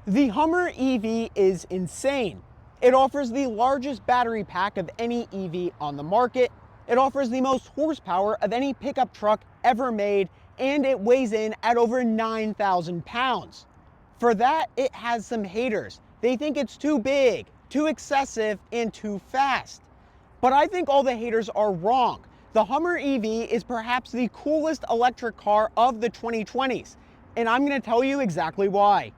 The Hummer EV is insane. It offers the largest battery pack of any EV on the market. It offers the most horsepower of any pickup truck ever made, and it weighs in at over 9,000 pounds. For that, it has some haters. They think it's too big, too excessive, and too fast. But I think all the haters are wrong. The Hummer EV is perhaps the coolest electric car of the 2020s, and I'm going to tell you exactly why.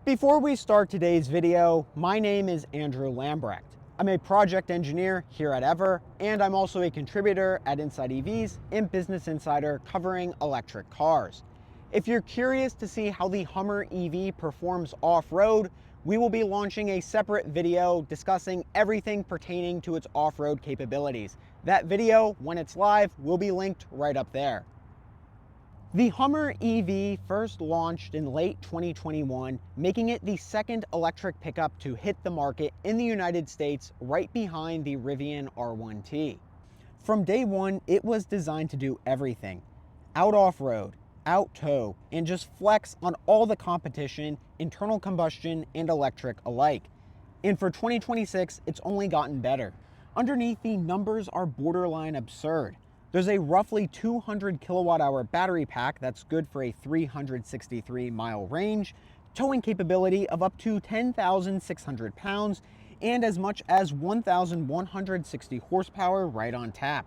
Before we start today's video, my name is Andrew Lambrecht. I'm a project engineer here at Ever, and I'm also a contributor at Inside EVs and Business Insider covering electric cars. If you're curious to see how the Hummer EV performs off-road, we will be launching a separate video discussing everything pertaining to its off-road capabilities. That video, when it's live, will be linked right up there. The Hummer EV first launched in late 2021, making it the second electric pickup to hit the market in the United States, right behind the Rivian R1T. From day one, it was designed to do everything: out off-road, out tow, and just flex on all the competition, internal combustion and electric alike. And for 2026, it's only gotten better. Underneath, the numbers are borderline absurd. There's a roughly 200 kilowatt hour battery pack that's good for a 363 mile range, towing capability of up to 10,600 pounds, and as much as 1,160 horsepower right on tap.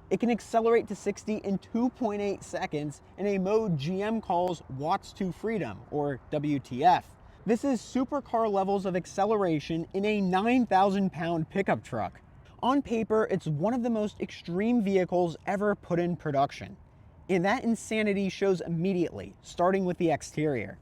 It can accelerate to 60 in 2.8 seconds in a mode GM calls watts to freedom, or WTF. This is supercar levels of acceleration in a 9,000 pound pickup truck. On paper, it's one of the most extreme vehicles ever put in production. And that insanity shows immediately, starting with the exterior.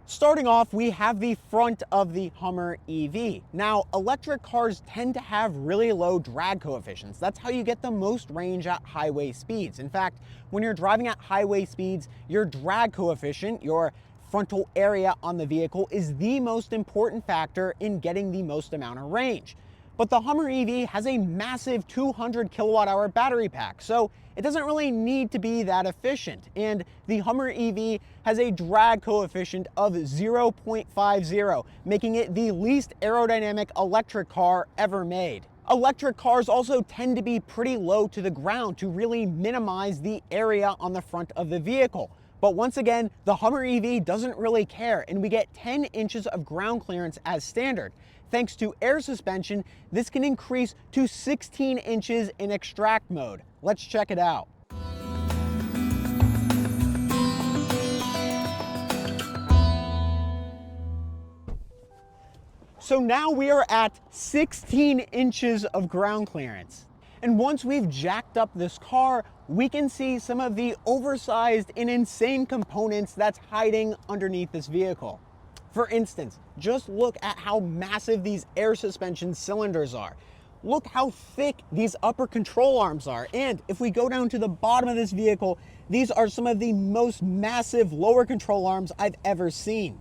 Starting off, we have the front of the Hummer EV. Now, electric cars tend to have really low drag coefficients. That's how you get the most range at highway speeds. In fact, when you're driving at highway speeds, your drag coefficient, your frontal area on the vehicle, is the most important factor in getting the most amount of range. But the Hummer EV has a massive 200 kilowatt hour battery pack, so it doesn't really need to be that efficient. And the Hummer EV has a drag coefficient of 0.50, making it the least aerodynamic electric car ever made. Electric cars also tend to be pretty low to the ground to really minimize the area on the front of the vehicle. But once again, the Hummer EV doesn't really care, and we get 10 inches of ground clearance as standard. Thanks to air suspension, this can increase to 16 inches in extract mode. Let's check it out. So now we are at 16 inches of ground clearance. And once we've jacked up this car, we can see some of the oversized and insane components that's hiding underneath this vehicle. For instance, just look at how massive these air suspension cylinders are. Look how thick these upper control arms are. And if we go down to the bottom of this vehicle, these are some of the most massive lower control arms I've ever seen.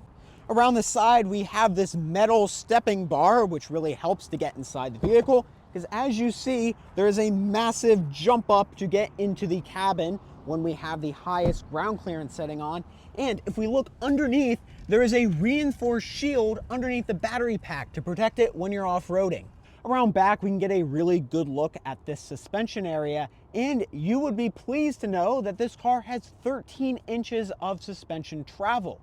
Around the side, we have this metal stepping bar, which really helps to get inside the vehicle, because as you see, there is a massive jump up to get into the cabin when we have the highest ground clearance setting on. And if we look underneath, there is a reinforced shield underneath the battery pack to protect it when you're off-roading. Around back, we can get a really good look at this suspension area, and you would be pleased to know that this car has 13 inches of suspension travel.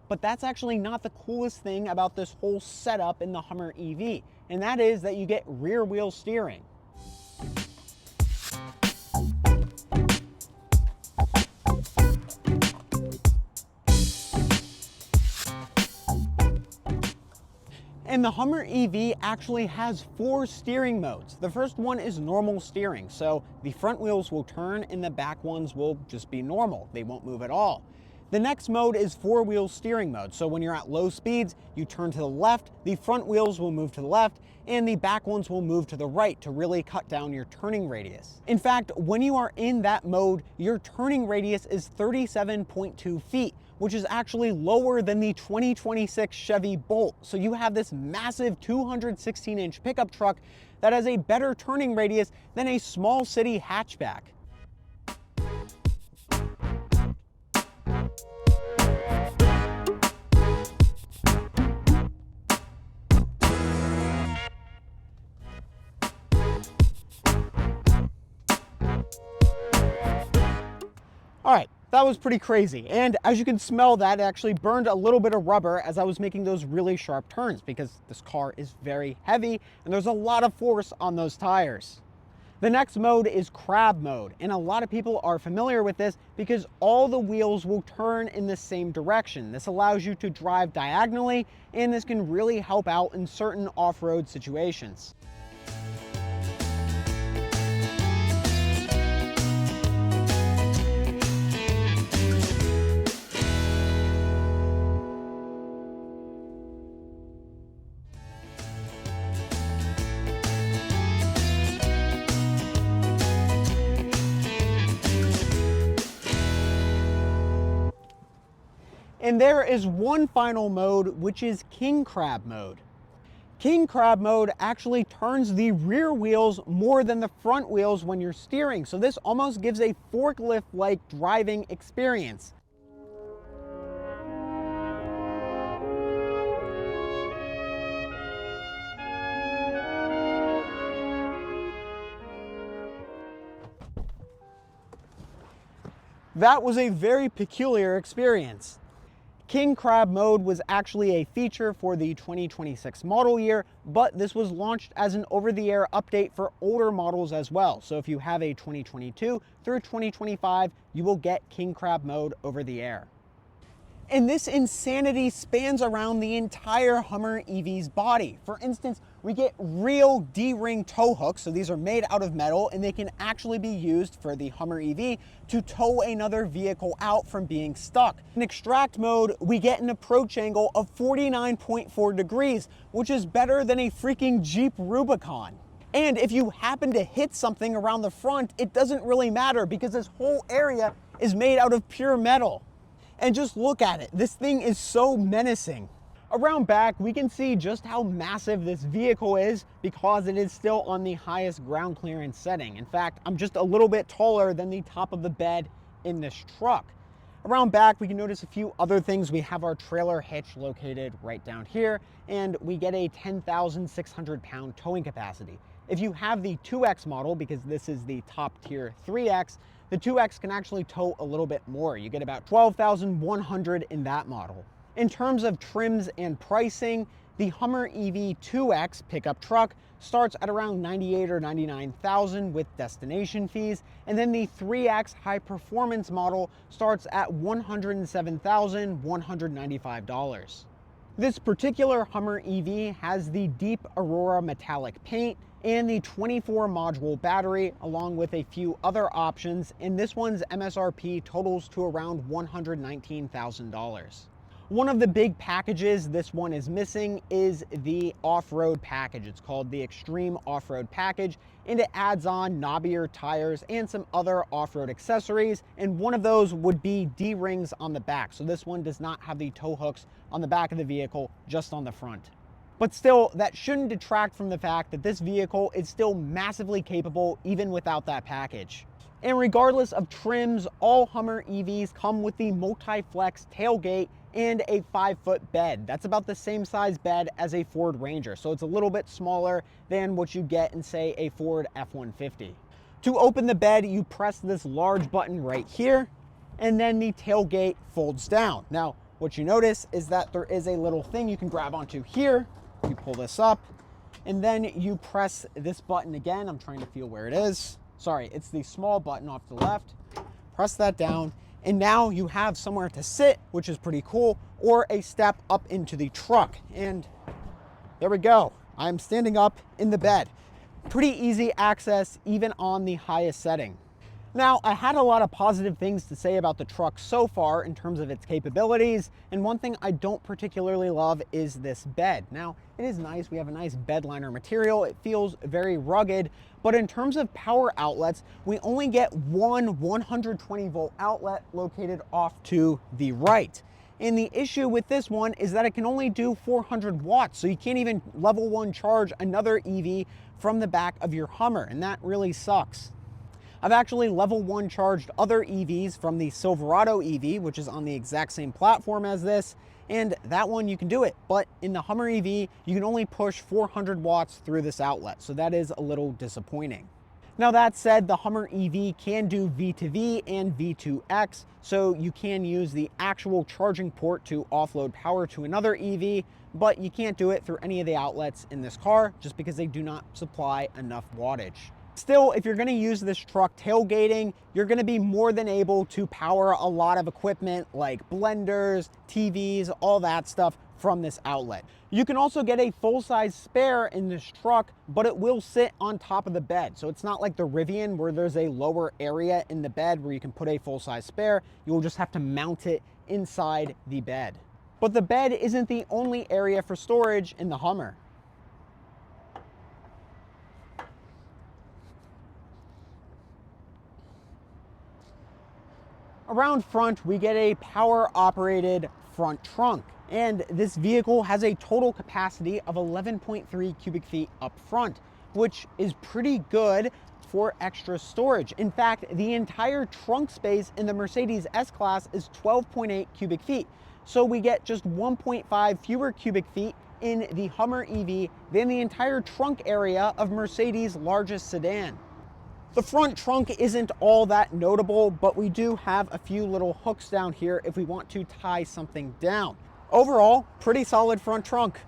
But that's actually not the coolest thing about this whole setup in the Hummer EV, and that is that you get rear wheel steering. And the Hummer EV actually has 4 steering modes. The first one is normal steering, so the front wheels will turn and the back ones will just be normal. They won't move at all. The next mode is 4-wheel steering mode. So when you're at low speeds, you turn to the left, the front wheels will move to the left, and the back ones will move to the right to really cut down your turning radius. In fact, when you are in that mode, your turning radius is 37.2 feet, which is actually lower than the 2026 Chevy Bolt. So you have this massive 216-inch pickup truck that has a better turning radius than a small city hatchback. All right, that was pretty crazy. And as you can smell, that actually burned a little bit of rubber as I was making those really sharp turns, because this car is very heavy and there's a lot of force on those tires. The next mode is crab mode, and a lot of people are familiar with this because all the wheels will turn in the same direction. This allows you to drive diagonally, and this can really help out in certain off-road situations. And there is one final mode, which is king crab mode. King crab mode actually turns the rear wheels more than the front wheels when you're steering. So this almost gives a forklift-like driving experience. That was a very peculiar experience. King crab mode was actually a feature for the 2026 model year, but this was launched as an over-the-air update for older models as well. So if you have a 2022 through 2025, you will get king crab mode over the air. And this insanity spans around the entire Hummer EV's body. For instance, we get real D-ring tow hooks. So these are made out of metal and they can actually be used for the Hummer EV to tow another vehicle out from being stuck. In extract mode, we get an approach angle of 49.4 degrees, which is better than a freaking Jeep Rubicon. And if you happen to hit something around the front, it doesn't really matter because this whole area is made out of pure metal. And just look at it, this thing is so menacing. Around back, we can see just how massive this vehicle is because it is still on the highest ground clearance setting. In fact, I'm just a little bit taller than the top of the bed in this truck. Around back, we can notice a few other things. We have our trailer hitch located right down here, and we get a 10,600 pound towing capacity. If you have the 2X model, because this is the top tier 3X, the 2X can actually tow a little bit more. You get about 12,100 in that model. In terms of trims and pricing, the Hummer EV 2X pickup truck starts at around $98,000 or $99,000 with destination fees, and then the 3X high performance model starts at $107,195. This particular Hummer EV has the deep Aurora metallic paint and the 24 module battery, along with a few other options, and this one's MSRP totals to around $119,000. One of the big packages this one is missing is the off-road package. It's called the Extreme Off-Road Package, and it adds on knobbier tires and some other off-road accessories, and one of those would be D-rings on the back. So this one does not have the tow hooks on the back of the vehicle, just on the front. But still, that shouldn't detract from the fact that this vehicle is still massively capable even without that package. And regardless of trims, all Hummer EVs come with the multi-flex tailgate and a 5-foot bed. That's about the same size bed as a Ford Ranger, so it's a little bit smaller than what you get in, say, a Ford F-150. To open the bed, you press this large button right here, and then the tailgate folds down. Now, what you notice is that there is a little thing you can grab onto here. You pull this up, and then you press this button again. I'm trying to feel where it is. Sorry, it's the small button off to the left. Press that down, and now you have somewhere to sit, which is pretty cool, or a step up into the truck. And there we go. I'm standing up in the bed. Pretty easy access, even on the highest setting. Now, I had a lot of positive things to say about the truck so far in terms of its capabilities, and one thing I don't particularly love is this bed. Now, it is nice, we have a nice bed liner material, it feels very rugged, but in terms of power outlets, we only get one 120 volt outlet located off to the right. And the issue with this one is that it can only do 400 watts, so you can't even level 1 charge another EV from the back of your Hummer, and that really sucks. I've actually level 1 charged other EVs from the Silverado EV, which is on the exact same platform as this, and that one you can do it. But in the Hummer EV, you can only push 400 watts through this outlet, so that is a little disappointing. Now that said, the Hummer EV can do V2V and V2X, so you can use the actual charging port to offload power to another EV, but you can't do it through any of the outlets in this car just because they do not supply enough wattage. Still, if you're going to use this truck tailgating, you're going to be more than able to power a lot of equipment like blenders, TVs, all that stuff from this outlet. You can also get a full-size spare in this truck, but it will sit on top of the bed. So it's not like the Rivian where there's a lower area in the bed where you can put a full-size spare. You will just have to mount it inside the bed. But the bed isn't the only area for storage in the Hummer. Around front, we get a power-operated front trunk, and this vehicle has a total capacity of 11.3 cubic feet up front, which is pretty good for extra storage. In fact, the entire trunk space in the Mercedes S-Class is 12.8 cubic feet, so we get just 1.5 fewer cubic feet in the Hummer EV than the entire trunk area of Mercedes' largest sedan. The front trunk isn't all that notable, but we do have a few little hooks down here if we want to tie something down. Overall, pretty solid front trunk.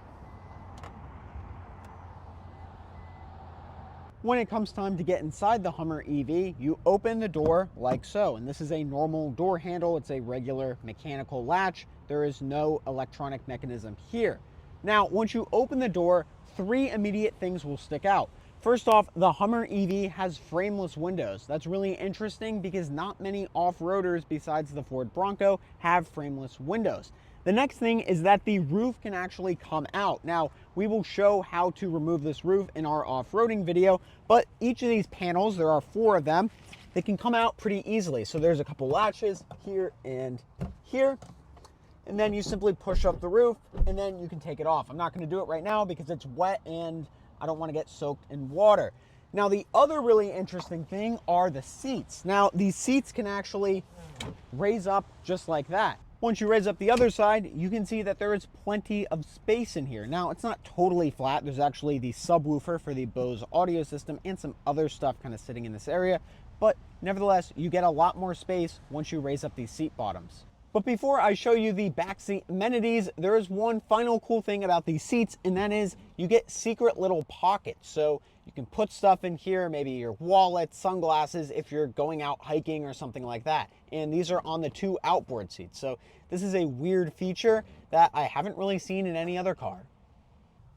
When it comes time to get inside the Hummer EV, you open the door like so, and this is a normal door handle. It's a regular mechanical latch. There is no electronic mechanism here. Now, once you open the door, three immediate things will stick out. First off, the Hummer EV has frameless windows. That's really interesting because not many off-roaders besides the Ford Bronco have frameless windows. The next thing is that the roof can actually come out. Now, we will show how to remove this roof in our off-roading video, but each of these panels, there are 4 of them, they can come out pretty easily. So there's a couple latches here and here, and then you simply push up the roof and then you can take it off. I'm not going to do it right now because it's wet and I don't want to get soaked in water. Now, the other really interesting thing are the seats. Now, these seats can actually raise up just like that. Once you raise up the other side, you can see that there is plenty of space in here. Now, it's not totally flat. There's actually the subwoofer for the Bose audio system and some other stuff kind of sitting in this area. But nevertheless, you get a lot more space once you raise up these seat bottoms. But before I show you the backseat amenities, there is one final cool thing about these seats, and that is you get secret little pockets. So you can put stuff in here, maybe your wallet, sunglasses, if you're going out hiking or something like that. And these are on the 2 outboard seats. So this is a weird feature that I haven't really seen in any other car.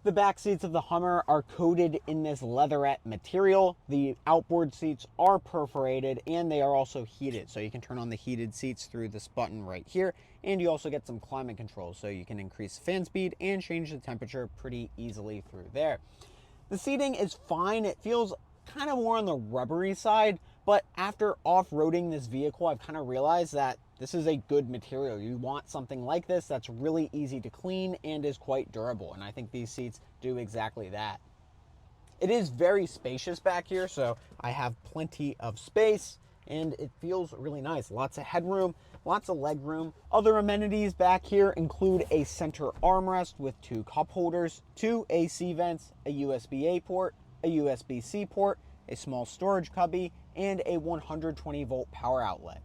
The back seats of the Hummer are coated in this leatherette material. The outboard seats are perforated and they are also heated. So you can turn on the heated seats through this button right here. And you also get some climate control. So you can increase fan speed and change the temperature pretty easily through there. The seating is fine. It feels kind of more on the rubbery side, but after off-roading this vehicle, I've kind of realized that this is a good material. You want something like this that's really easy to clean and is quite durable, and I think these seats do exactly that. It is very spacious back here, so I have plenty of space, and it feels really nice. Lots of headroom, lots of leg room. Other amenities back here include a center armrest with 2 cup holders, 2 AC vents, a USB-A port, a USB-C port, a small storage cubby, and a 120 volt power outlet.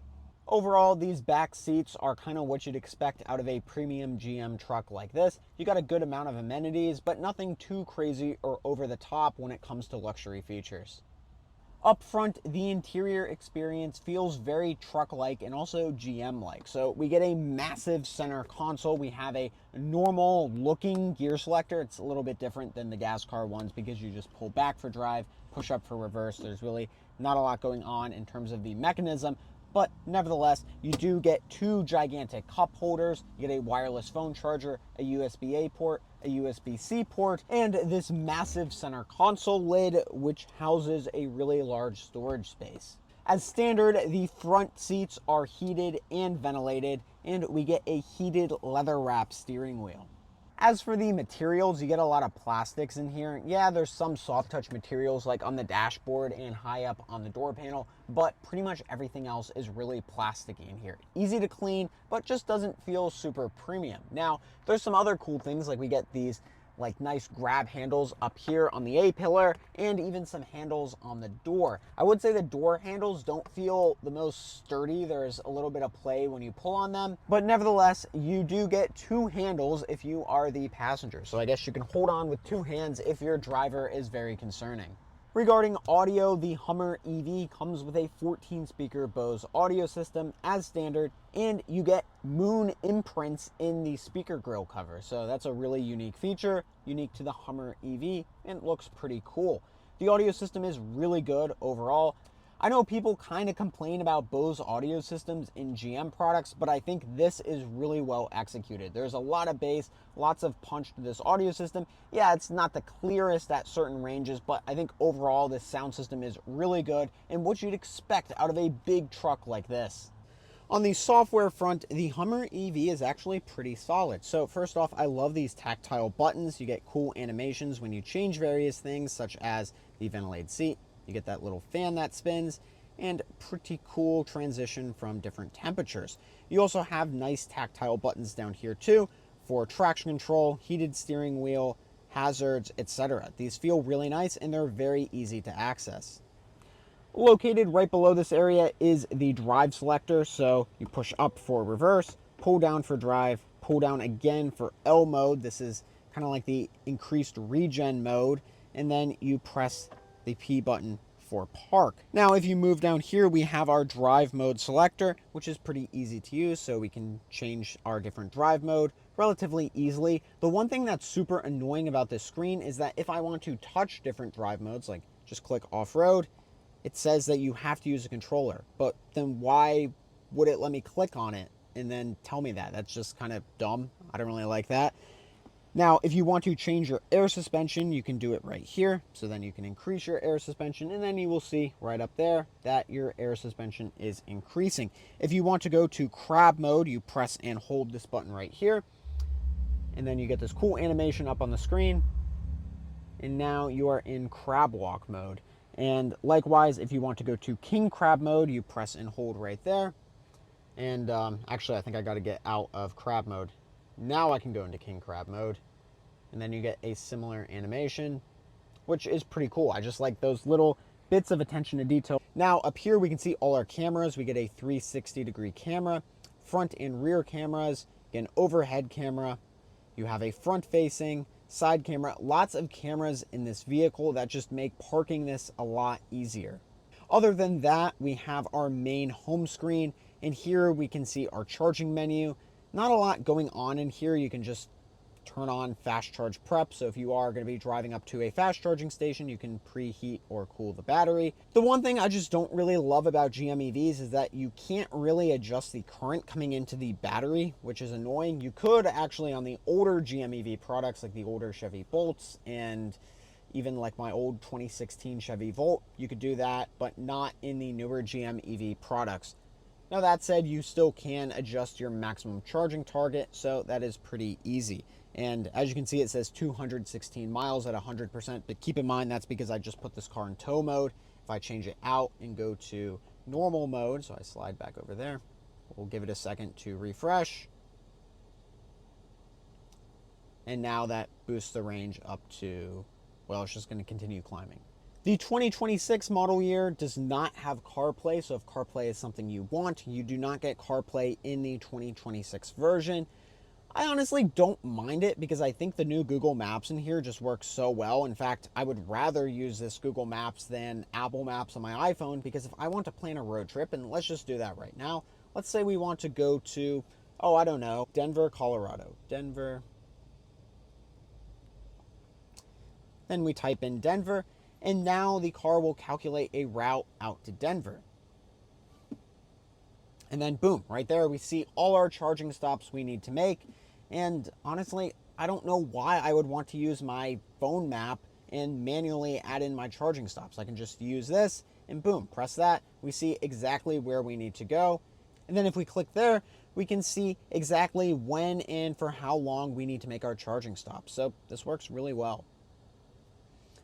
Overall, these back seats are kind of what you'd expect out of a premium GM truck like this. You got a good amount of amenities, but nothing too crazy or over the top when it comes to luxury features. Up front, the interior experience feels very truck-like and also GM-like. So we get a massive center console. We have a normal looking gear selector. It's a little bit different than the gas car ones because you just pull back for drive, push up for reverse. There's really not a lot going on in terms of the mechanism, but nevertheless, you do get 2 gigantic cup holders. You get a wireless phone charger, a USB-A port, a USB-C port, and this massive center console lid, which houses a really large storage space. As standard, the front seats are heated and ventilated, and we get a heated leather-wrapped steering wheel. As for the materials, you get a lot of plastics in here. Yeah, there's some soft touch materials like on the dashboard and high up on the door panel, but pretty much everything else is really plasticky in here. Easy to clean, but just doesn't feel super premium. Now, there's some other cool things like we get these like nice grab handles up here on the A-pillar and even some handles on the door. I would say the door handles don't feel the most sturdy. There's a little bit of play when you pull on them, but nevertheless, you do get two handles if you are the passenger. So I guess you can hold on with two hands if your driver is very concerning. Regarding audio, the Hummer EV comes with a 14-speaker Bose audio system as standard, and you get moon imprints in the speaker grill cover. So that's a really unique feature, unique to the Hummer EV, and it looks pretty cool. The audio system is really good overall. I know people kind of complain about Bose audio systems in GM products, but I think this is really well executed. There's a lot of bass, lots of punch to this audio system. Yeah, it's not the clearest at certain ranges, but I think overall this sound system is really good and what you'd expect out of a big truck like this. On the software front, the Hummer EV is actually pretty solid. So first off, I love these tactile buttons. You get cool animations when you change various things, such as the ventilated seat. You get that little fan that spins, and pretty cool transition from different temperatures. You also have nice tactile buttons down here too for traction control, heated steering wheel, hazards, etc. These feel really nice and they're very easy to access. Located right below this area is the drive selector, so you push up for reverse, pull down for drive, pull down again for L mode. This is kind of like the increased regen mode, and then you press the P button for park. Now, if you move down here, we have our drive mode selector, which is pretty easy to use, so we can change our different drive mode relatively easily. The one thing that's super annoying about this screen is that if I want to touch different drive modes, like just click off-road, it says that you have to use a controller, but then why would it let me click on it and then tell me that? That's just kind of dumb. I don't really like that. Now, if you want to change your air suspension, you can do it right here. So then you can increase your air suspension, and then you will see right up there that your air suspension is increasing. If you want to go to crab mode, you press and hold this button right here, and then you get this cool animation up on the screen, and now you are in crab walk mode. And likewise, if you want to go to king crab mode, you press and hold right there. And actually, I think I got to get out of crab mode. Now I can go into king crab mode, and then you get a similar animation, which is pretty cool. I just like those little bits of attention to detail. Now up here we can see all our cameras. We get a 360-degree camera, front and rear cameras, an overhead camera. You have a front-facing, side camera, lots of cameras in this vehicle that just make parking this a lot easier. Other than that, we have our main home screen, and here we can see our charging menu. Not a lot going on in here. You can just turn on fast charge prep. So if you are going to be driving up to a fast charging station, you can preheat or cool the battery. The one thing I just don't really love about GM EVs is that you can't really adjust the current coming into the battery, which is annoying. You could actually on the older GM EV products, like the older Chevy Bolts and even like my old 2016 Chevy Volt, you could do that, but not in the newer GM EV products. Now that said, you still can adjust your maximum charging target, so that is pretty easy. And as you can see, it says 216 miles at 100%, but keep in mind that's because I just put this car in tow mode. If I change it out and go to normal mode, so I slide back over there, we'll give it a second to refresh. And now that boosts the range up to, well, it's just going to continue climbing. The 2026 model year does not have CarPlay, so if CarPlay is something you want, you do not get CarPlay in the 2026 version. I honestly don't mind it because I think the new Google Maps in here just works so well. In fact, I would rather use this Google Maps than Apple Maps on my iPhone, because if I want to plan a road trip, and let's just do that right now. Let's say we want to go to, oh, I don't know, Denver, Colorado. Denver. Then we type in Denver. And now the car will calculate a route out to Denver. And then boom, right there we see all our charging stops we need to make. And honestly, I don't know why I would want to use my phone map and manually add in my charging stops. I can just use this and boom, press that. We see exactly where we need to go. And then if we click there, we can see exactly when and for how long we need to make our charging stops. So this works really well.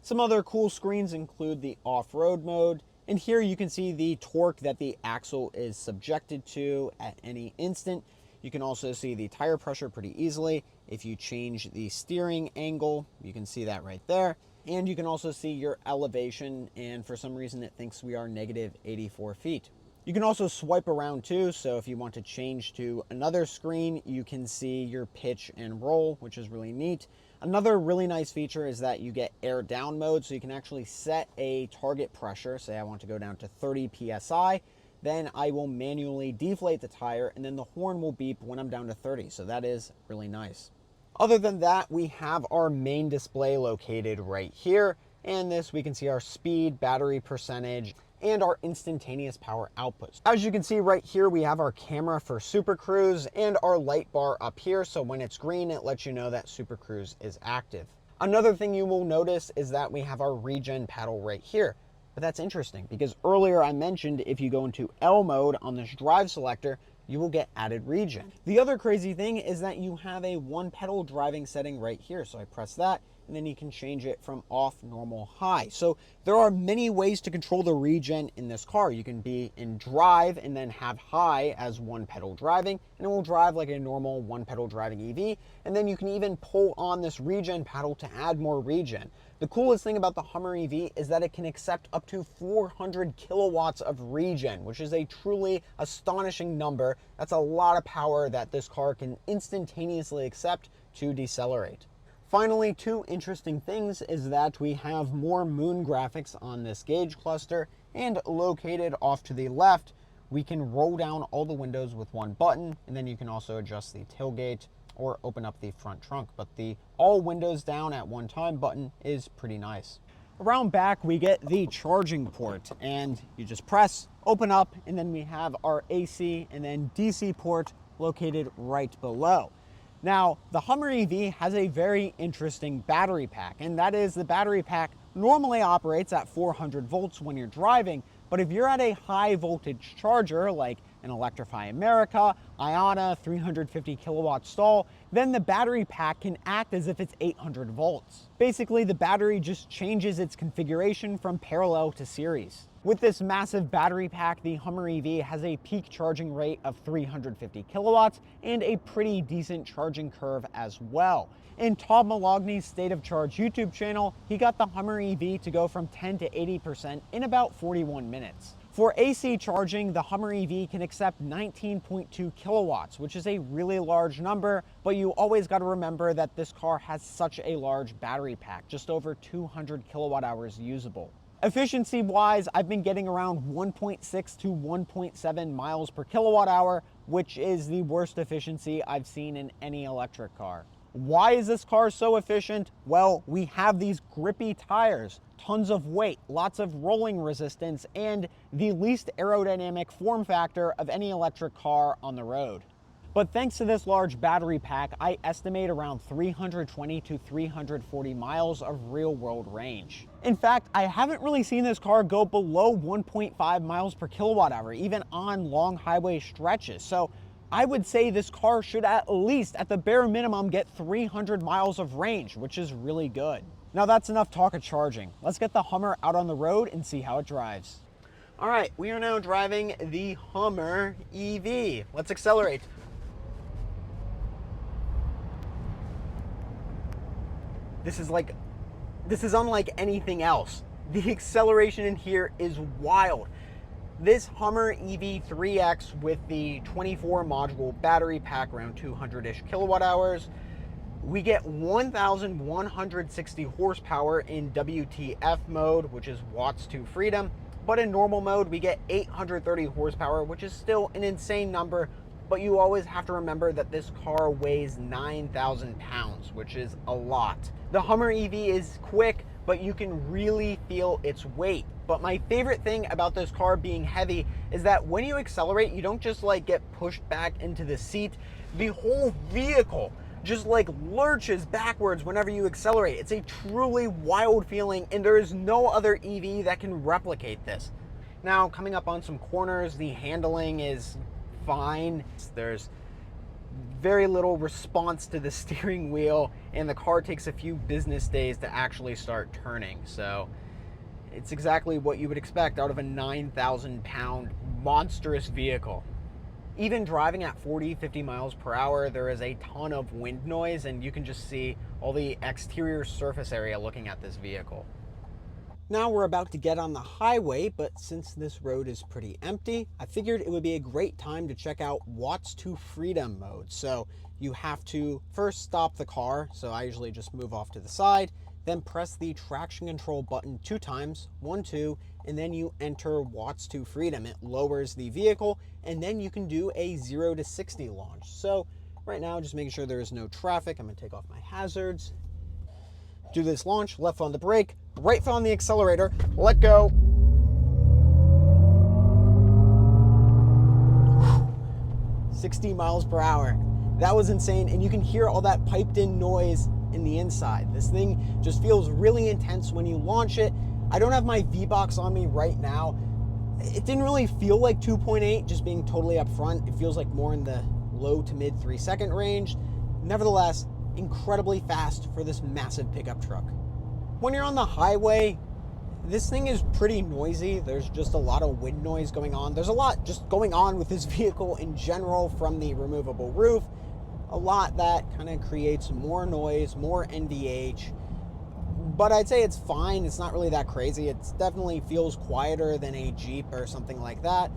Some other cool screens include the off-road mode, and here you can see the torque that the axle is subjected to at any instant. You can also see the tire pressure pretty easily. If you change the steering angle, you can see that right there. And you can also see your elevation, and for some reason it thinks we are negative 84 feet. You can also swipe around too, so if you want to change to another screen, you can see your pitch and roll, which is really neat. Another really nice feature is that you get air down mode, so you can actually set a target pressure. Say I want to go down to 30 PSI, then I will manually deflate the tire, and then the horn will beep when I'm down to 30, so that is really nice. Other than that, we have our main display located right here, and this we can see our speed, battery percentage, and our instantaneous power outputs. As you can see right here, we have our camera for Super Cruise and our light bar up here, so when it's green, it lets you know that Super Cruise is active. Another thing you will notice is that we have our regen paddle right here. But that's interesting because earlier I mentioned if you go into L mode on this drive selector, you will get added regen. The other crazy thing is that you have a one pedal driving setting right here. So I press that, and then you can change it from off, normal, high. So there are many ways to control the regen in this car. You can be in drive and then have high as one pedal driving, and it will drive like a normal one pedal driving EV. And then you can even pull on this regen paddle to add more regen. The coolest thing about the Hummer EV is that it can accept up to 400 kilowatts of regen, which is a truly astonishing number. That's a lot of power that this car can instantaneously accept to decelerate. Finally, two interesting things is that we have more moon graphics on this gauge cluster, and located off to the left, we can roll down all the windows with one button, and then you can also adjust the tailgate or open up the front trunk. But the all windows down at one time button is pretty nice. Around back, we get the charging port, and you just press, open up, and then we have our AC and then DC port located right below. Now, the Hummer EV has a very interesting battery pack, and that is the battery pack normally operates at 400 volts when you're driving, but if you're at a high voltage charger like an Electrify America, Iona 350 kilowatt stall, then the battery pack can act as if it's 800 volts. Basically, the battery just changes its configuration from parallel to series. With this massive battery pack, the Hummer EV has a peak charging rate of 350 kilowatts and a pretty decent charging curve as well. In Todd Malogny's State of Charge YouTube channel, he got the Hummer EV to go from 10 to 80% in about 41 minutes. For AC charging, the Hummer EV can accept 19.2 kilowatts, which is a really large number, but you always got to remember that this car has such a large battery pack, just over 200 kilowatt hours usable. Efficiency-wise, I've been getting around 1.6 to 1.7 miles per kilowatt hour, which is the worst efficiency I've seen in any electric car. Why is this car so efficient? Well, we have these grippy tires, tons of weight, lots of rolling resistance, and the least aerodynamic form factor of any electric car on the road. But thanks to this large battery pack, I estimate around 320 to 340 miles of real-world range. In fact, I haven't really seen this car go below 1.5 miles per kilowatt hour, even on long highway stretches. So I would say this car should at least, at the bare minimum, get 300 miles of range, which is really good. Now that's enough talk of charging. Let's get the Hummer out on the road and see how it drives. All right, we are now driving the Hummer EV. Let's accelerate. This is unlike anything else. The acceleration in here is wild. This Hummer EV 3X with the 24 module battery pack, around 200-ish kilowatt hours, we get 1,160 horsepower in WTF mode, which is watts to freedom. But in normal mode, we get 830 horsepower, which is still an insane number. But you always have to remember that this car weighs 9,000 pounds, which is a lot. The Hummer EV is quick, but you can really feel its weight. But my favorite thing about this car being heavy is that when you accelerate, you don't just like get pushed back into the seat. The whole vehicle just like lurches backwards whenever you accelerate. It's a truly wild feeling, and there is no other EV that can replicate this. Now, coming up on some corners, the handling is fine. There's very little response to the steering wheel, and the car takes a few business days to actually start turning. So it's exactly what you would expect out of a 9,000 pound monstrous vehicle. Even driving at 40, 50 miles per hour, there is a ton of wind noise, and you can just see all the exterior surface area looking at this vehicle. Now we're about to get on the highway, but since this road is pretty empty, I figured it would be a great time to check out watts to freedom mode. So you have to first stop the car. So I usually just move off to the side, then press the traction control button 2 times, 1, 2, and then you enter watts to freedom. It lowers the vehicle, and then you can do a 0 to 60 launch. So right now, just making sure there is no traffic. I'm gonna take off my hazards. Do this launch, left foot on the brake, right foot on the accelerator, let go. 60 miles per hour. That was insane, and you can hear all that piped in noise in the inside. This thing just feels really intense when you launch it. I don't have my V-Box on me right now. It didn't really feel like 2.8, just being totally upfront. It feels like more in the low to mid 3-second range. Nevertheless, incredibly fast for this massive pickup truck. When you're on the highway, this thing is pretty noisy. There's just a lot of wind noise going on. There's a lot just going on with this vehicle in general, from the removable roof. A lot that kind of creates more noise, more NVH. But I'd say it's fine. It's not really that crazy. It definitely feels quieter than a Jeep or something like that.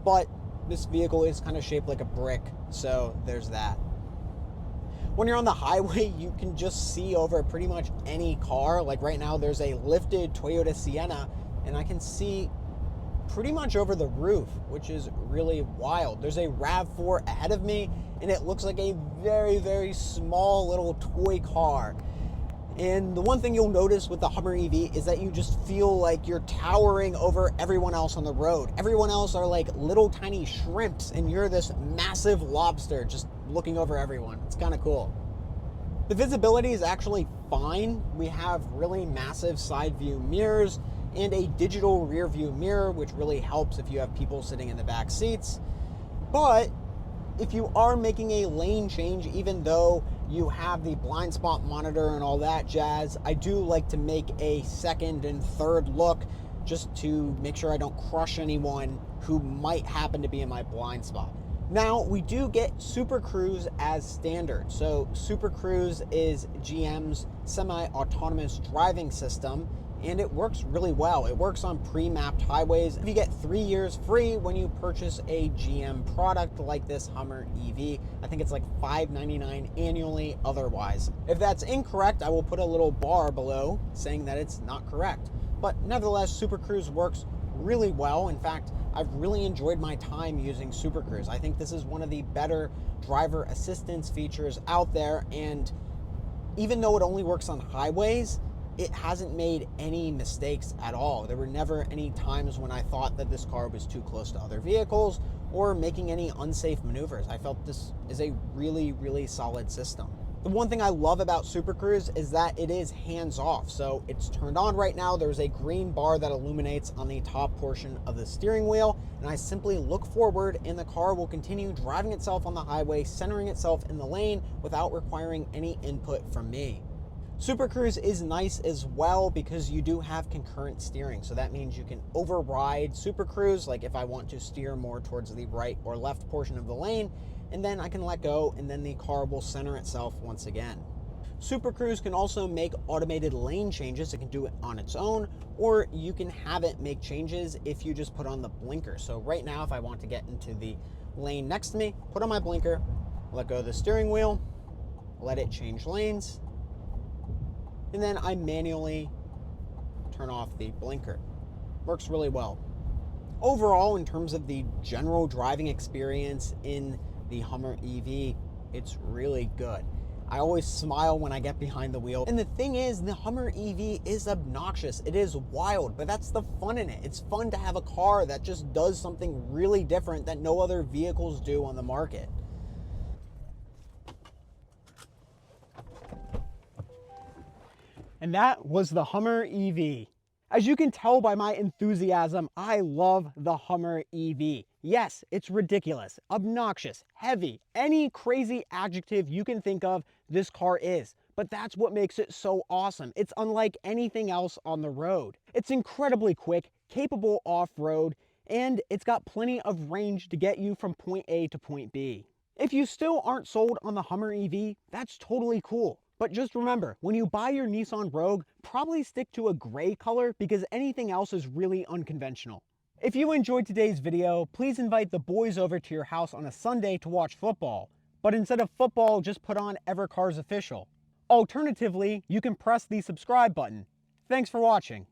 But this vehicle is kind of shaped like a brick, so there's that. When you're on the highway, you can just see over pretty much any car. Like right now, there's a lifted Toyota Sienna, and I can see pretty much over the roof, which is really wild. There's a RAV4 ahead of me, and it looks like a very, very small little toy car. And the one thing you'll notice with the Hummer EV is that you just feel like you're towering over everyone else on the road. Everyone else are like little tiny shrimps, and you're this massive lobster just looking over everyone. It's kind of cool. The visibility is actually fine. We have really massive side view mirrors and a digital rear view mirror, which really helps if you have people sitting in the back seats. But if you are making a lane change, even though you have the blind spot monitor and all that jazz, I do like to make a second and third look just to make sure I don't crush anyone who might happen to be in my blind spot. Now, we do get Super Cruise as standard. So Super Cruise is GM's semi-autonomous driving system, and it works really well. It works on pre-mapped highways. You get 3 years free when you purchase a GM product like this Hummer EV. I think it's like $599 annually otherwise. If that's incorrect, I will put a little bar below saying that it's not correct. But nevertheless, Super Cruise works really well. In fact, I've really enjoyed my time using Super Cruise. I think this is one of the better driver assistance features out there, and even though it only works on highways, it hasn't made any mistakes at all. There were never any times when I thought that this car was too close to other vehicles or making any unsafe maneuvers. I felt this is a really, really solid system. The one thing I love about Super Cruise is that it is hands-off. So it's turned on right now. There's a green bar that illuminates on the top portion of the steering wheel, and I simply look forward and the car will continue driving itself on the highway, centering itself in the lane without requiring any input from me. Super Cruise is nice as well because you do have concurrent steering. So that means you can override Super Cruise, like if I want to steer more towards the right or left portion of the lane, and then I can let go and then the car will center itself once again. Super Cruise can also make automated lane changes. It can do it on its own, or you can have it make changes if you just put on the blinker. So right now, if I want to get into the lane next to me, put on my blinker, let go of the steering wheel, let it change lanes, and then I manually turn off the blinker. Works really well. Overall, in terms of the general driving experience in the Hummer EV, it's really good. I always smile when I get behind the wheel. And the thing is, the Hummer EV is obnoxious. It is wild, but that's the fun in it. It's fun to have a car that just does something really different that no other vehicles do on the market. And that was the Hummer EV. As you can tell by my enthusiasm, I love the Hummer EV. Yes, it's ridiculous, obnoxious, heavy, any crazy adjective you can think of, this car is. But that's what makes it so awesome. It's unlike anything else on the road. It's incredibly quick, capable off-road, and it's got plenty of range to get you from point A to point B. If you still aren't sold on the Hummer EV, that's totally cool. But just remember, when you buy your Nissan Rogue, probably stick to a gray color because anything else is really unconventional. If you enjoyed today's video, please invite the boys over to your house on a Sunday to watch football. But instead of football, just put on Evercars Official. Alternatively, you can press the subscribe button. Thanks for watching.